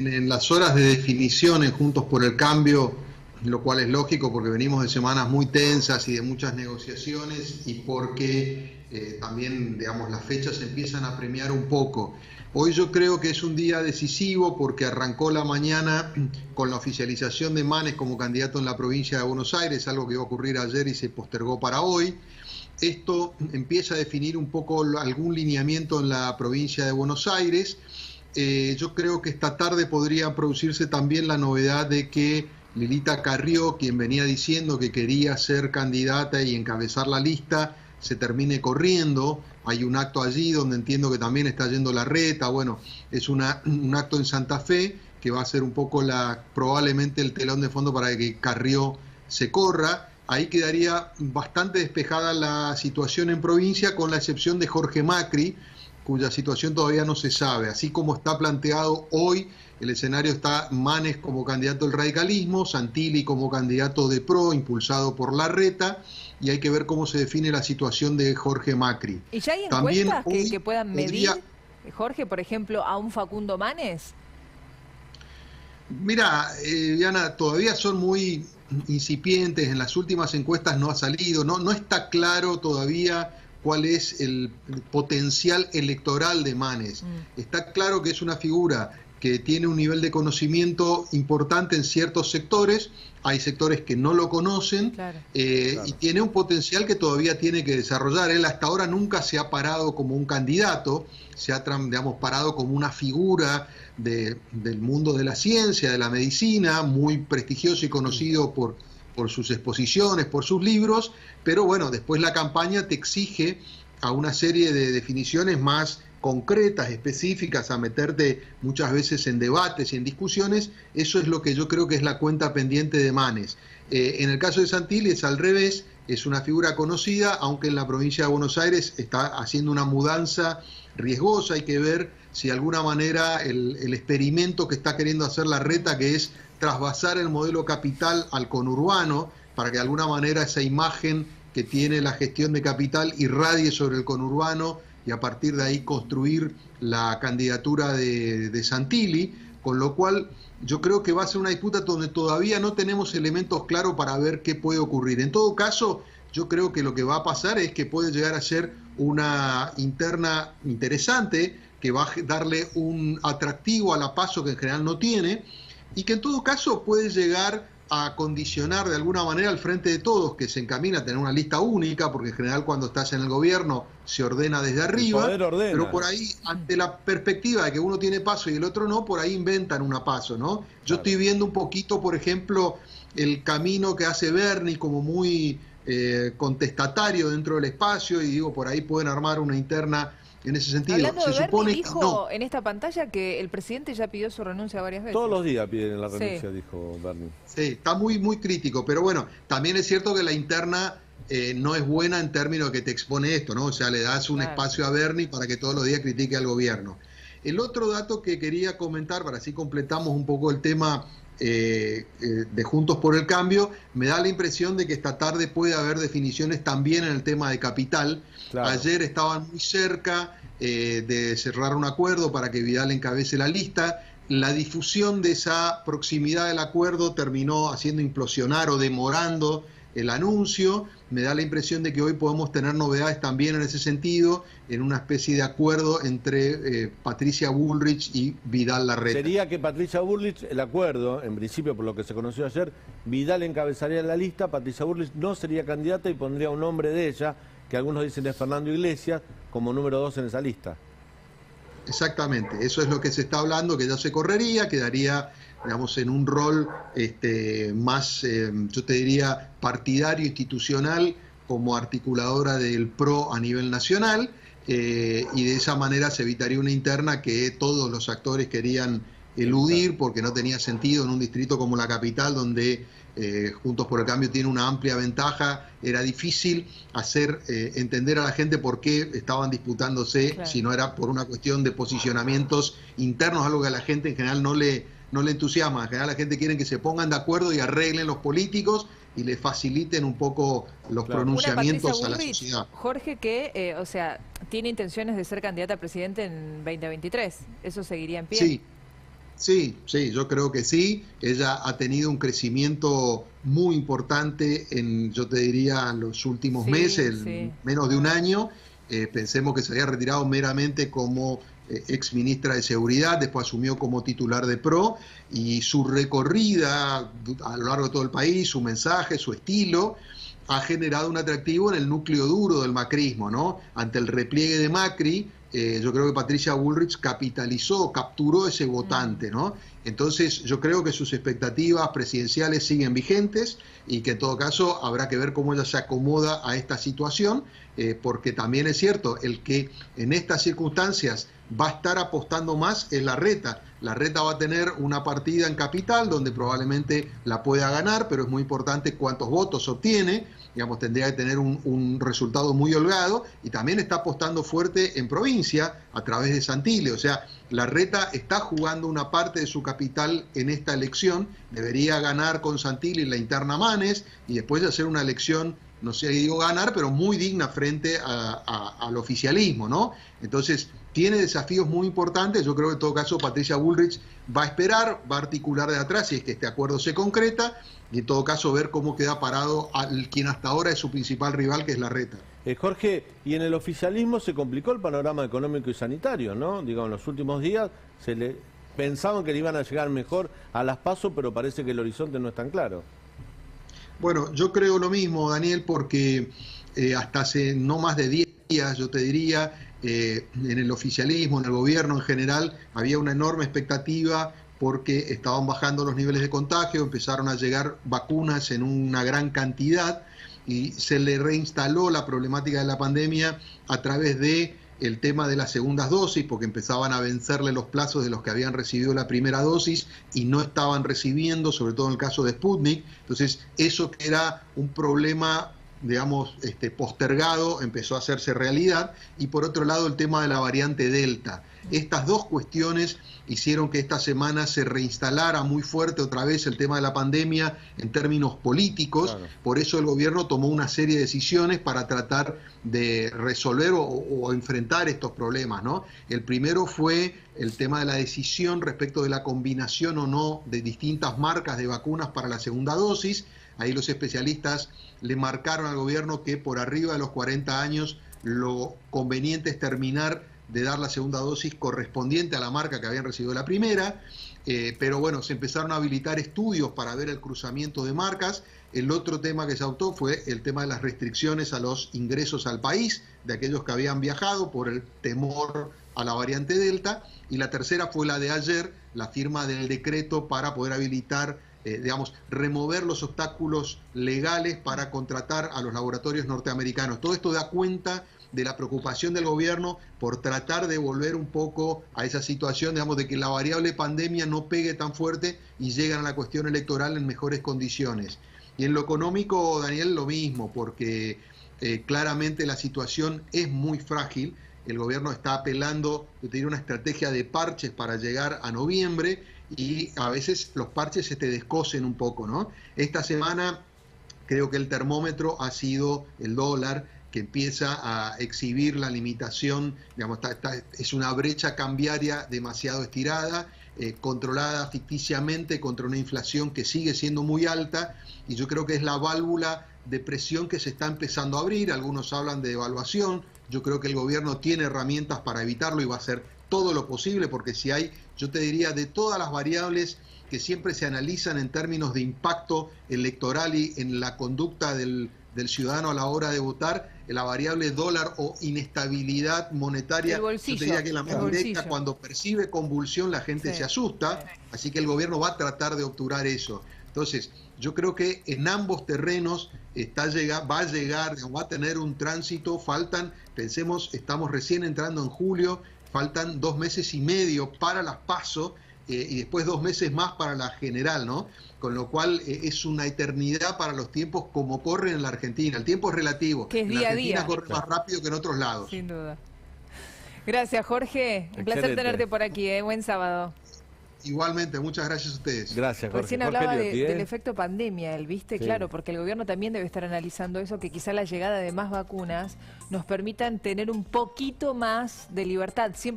en las horas de definición en Juntos por el Cambio, lo cual es lógico porque venimos de semanas muy tensas y de muchas negociaciones y porque también, digamos, las fechas empiezan a premiar un poco. Hoy yo creo que es un día decisivo porque arrancó la mañana con la oficialización de Manes como candidato en la provincia de Buenos Aires, algo que iba a ocurrir ayer y se postergó para hoy. Esto empieza a definir un poco algún lineamiento en la provincia de Buenos Aires. Yo creo que esta tarde podría producirse también la novedad de que Lilita Carrió, quien venía diciendo que quería ser candidata y encabezar la lista, se termine corriendo. Hay un acto allí donde entiendo que también está yendo Larreta. Bueno, es un acto en Santa Fe que va a ser un poco probablemente el telón de fondo para que Carrió se corra. Ahí quedaría bastante despejada la situación en provincia, con la excepción de Jorge Macri, cuya situación todavía no se sabe. Así como está planteado hoy, el escenario está Manes como candidato del radicalismo, Santilli como candidato de PRO, impulsado por Larreta, y hay que ver cómo se define la situación de Jorge Macri. ¿Y ya hay encuestas que puedan medir, Jorge, por ejemplo, a un Facundo Manes? Mira, Diana, todavía son muy incipientes, en las últimas encuestas no ha salido, no está claro todavía cuál es el potencial electoral de Manes. Está claro que es una figura que tiene un nivel de conocimiento importante en ciertos sectores, hay sectores que no lo conocen, claro. Y tiene un potencial que todavía tiene que desarrollar. Él hasta ahora nunca se ha parado como un candidato, se ha, digamos, parado como una figura del mundo de la ciencia, de la medicina, muy prestigioso y conocido por sus exposiciones, por sus libros, pero bueno, después la campaña te exige a una serie de definiciones más concretas, específicas, a meterte muchas veces en debates y en discusiones. Eso es lo que yo creo que es la cuenta pendiente de Manes. En el caso de Santilli es al revés, es una figura conocida, aunque en la provincia de Buenos Aires está haciendo una mudanza riesgosa. Hay que ver si de alguna manera el experimento que está queriendo hacer Larreta, que es trasvasar el modelo capital al conurbano, para que de alguna manera esa imagen que tiene la gestión de capital irradie sobre el conurbano y a partir de ahí construir la candidatura de Santilli, con lo cual yo creo que va a ser una disputa donde todavía no tenemos elementos claros para ver qué puede ocurrir. En todo caso, yo creo que lo que va a pasar es que puede llegar a ser una interna interesante, que va a darle un atractivo a la PASO que en general no tiene, y que en todo caso puede llegar a condicionar de alguna manera al Frente de Todos, que se encamina a tener una lista única, porque en general cuando estás en el gobierno se ordena desde arriba, pero por ahí, ante la perspectiva de que uno tiene PASO y el otro no, por ahí inventan una PASO, ¿no? Yo estoy viendo un poquito, por ejemplo, el camino que hace Berni como muy contestatario dentro del espacio, y digo, por ahí pueden armar una interna en ese sentido. Hablando de se supone Berni, dijo que no. en esta pantalla que el presidente ya pidió su renuncia varias veces. Todos los días piden la renuncia, sí. Dijo Berni. Sí, está muy crítico, pero bueno, también es cierto que la interna no es buena en términos de que te expone esto, ¿no? O sea, le das un espacio a Berni para que todos los días critique al gobierno. El otro dato que quería comentar, para así completamos un poco el tema de Juntos por el Cambio, me da la impresión de que esta tarde puede haber definiciones también en el tema de capital. Claro. Ayer estaban muy cerca de cerrar un acuerdo para que Vidal encabece la lista. La difusión de esa proximidad del acuerdo terminó haciendo implosionar o demorando el anuncio. Me da la impresión de que hoy podemos tener novedades también en ese sentido, en una especie de acuerdo entre Patricia Bullrich y Vidal Larreta. Sería que Patricia Bullrich, el acuerdo, en principio por lo que se conoció ayer, Vidal encabezaría la lista, Patricia Bullrich no sería candidata y pondría un nombre de ella, que algunos dicen es Fernando Iglesias, como número 2 en esa lista. Exactamente, eso es lo que se está hablando, que ya se correría, quedaría, digamos, en un rol más, yo te diría, partidario, institucional, como articuladora del PRO a nivel nacional, y de esa manera se evitaría una interna que todos los actores querían eludir, porque no tenía sentido en un distrito como la capital, donde Juntos por el Cambio tiene una amplia ventaja. Era difícil hacer entender a la gente por qué estaban disputándose, claro, si no era por una cuestión de posicionamientos internos, algo que a la gente en general no le entusiasma. En general la gente quiere que se pongan de acuerdo y arreglen los políticos y le faciliten un poco los pronunciamientos a la sociedad. Jorge, que, o sea, tiene intenciones de ser candidata a presidente en 2023, ¿eso seguiría en pie? Sí. Sí, sí, yo creo que sí. Ella ha tenido un crecimiento muy importante yo te diría, en los últimos meses, Sí. menos de un año. Pensemos que se había retirado meramente como ex ministra de Seguridad, después asumió como titular de PRO, y su recorrida a lo largo de todo el país, su mensaje, su estilo, ha generado un atractivo en el núcleo duro del macrismo, ¿no? Ante el repliegue de Macri, yo creo que Patricia Bullrich capturó ese votante, ¿no? Entonces yo creo que sus expectativas presidenciales siguen vigentes y que en todo caso habrá que ver cómo ella se acomoda a esta situación, porque también es cierto, el que en estas circunstancias va a estar apostando más es Larreta. Larreta va a tener una partida en Capital donde probablemente la pueda ganar, pero es muy importante cuántos votos obtiene. Digamos, tendría que tener un resultado muy holgado, y también está apostando fuerte en provincia a través de Santilli. O sea, Larreta está jugando una parte de su capital en esta elección, debería ganar con Santilli la interna Manes y después de hacer una elección, no sé, digo ganar, pero muy digna frente al oficialismo, ¿no? Entonces, tiene desafíos muy importantes. Yo creo que en todo caso Patricia Bullrich va a esperar, va a articular de atrás si es que este acuerdo se concreta, y en todo caso ver cómo queda parado quien hasta ahora es su principal rival, que es Larreta. Jorge, y en el oficialismo se complicó el panorama económico y sanitario, ¿no? Digo, en los últimos días pensaban que le iban a llegar mejor a las PASO, pero parece que el horizonte no es tan claro. Bueno, yo creo lo mismo, Daniel, porque hasta hace no más de 10 días, yo te diría, en el oficialismo, en el gobierno en general, había una enorme expectativa porque estaban bajando los niveles de contagio, empezaron a llegar vacunas en una gran cantidad y se le reinstaló la problemática de la pandemia a través de el tema de las segundas dosis, porque empezaban a vencerle los plazos de los que habían recibido la primera dosis y no estaban recibiendo, sobre todo en el caso de Sputnik. Entonces, eso que era un problema, digamos, postergado, empezó a hacerse realidad. Y por otro lado, el tema de la variante Delta. Estas dos cuestiones hicieron que esta semana se reinstalara muy fuerte otra vez el tema de la pandemia en términos políticos. Claro. Por eso el gobierno tomó una serie de decisiones para tratar de resolver o enfrentar estos problemas, ¿no? El primero fue el tema de la decisión respecto de la combinación o no de distintas marcas de vacunas para la segunda dosis. Ahí los especialistas le marcaron al gobierno que por arriba de los 40 años lo conveniente es terminar de dar la segunda dosis correspondiente a la marca que habían recibido la primera, pero bueno, se empezaron a habilitar estudios para ver el cruzamiento de marcas. El otro tema que se adoptó fue el tema de las restricciones a los ingresos al país de aquellos que habían viajado por el temor a la variante Delta, y la tercera fue la de ayer, la firma del decreto para poder habilitar, digamos, remover los obstáculos legales para contratar a los laboratorios norteamericanos. Todo esto da cuenta de la preocupación del gobierno por tratar de volver un poco a esa situación, digamos, de que la variable pandemia no pegue tan fuerte y llegan a la cuestión electoral en mejores condiciones. Y en lo económico, Daniel, lo mismo, porque claramente la situación es muy frágil. El gobierno está apelando, yo te diría, una estrategia de parches para llegar a noviembre, y a veces los parches se te descosen un poco, ¿no? Esta semana creo que el termómetro ha sido el dólar, que empieza a exhibir la limitación, digamos, es una brecha cambiaria demasiado estirada, controlada ficticiamente contra una inflación que sigue siendo muy alta, y yo creo que es la válvula de presión que se está empezando a abrir. Algunos hablan de devaluación, yo creo que el gobierno tiene herramientas para evitarlo y va a hacer todo lo posible, porque si hay, yo te diría, de todas las variables que siempre se analizan en términos de impacto electoral y en la conducta del ciudadano a la hora de votar, la variable dólar o inestabilidad monetaria, yo te diría que la más directa, cuando percibe convulsión la gente se asusta, así que el gobierno va a tratar de obturar eso. Entonces, yo creo que en ambos terrenos va a tener un tránsito. Pensemos, estamos recién entrando en julio, faltan 2 meses y medio para las PASO, y después 2 meses más para la general, ¿no? Con lo cual es una eternidad para los tiempos como corren en la Argentina. El tiempo es relativo. Que es día a día. En Argentina corre más rápido que en otros lados. Sin duda. Gracias, Jorge. Un placer tenerte por aquí, ¿eh? Buen sábado. Igualmente, muchas gracias a ustedes. Gracias, Jorge. Recién hablaba del efecto pandemia, ¿viste? Sí. Claro, porque el gobierno también debe estar analizando eso, que quizá la llegada de más vacunas nos permitan tener un poquito más de libertad. Siempre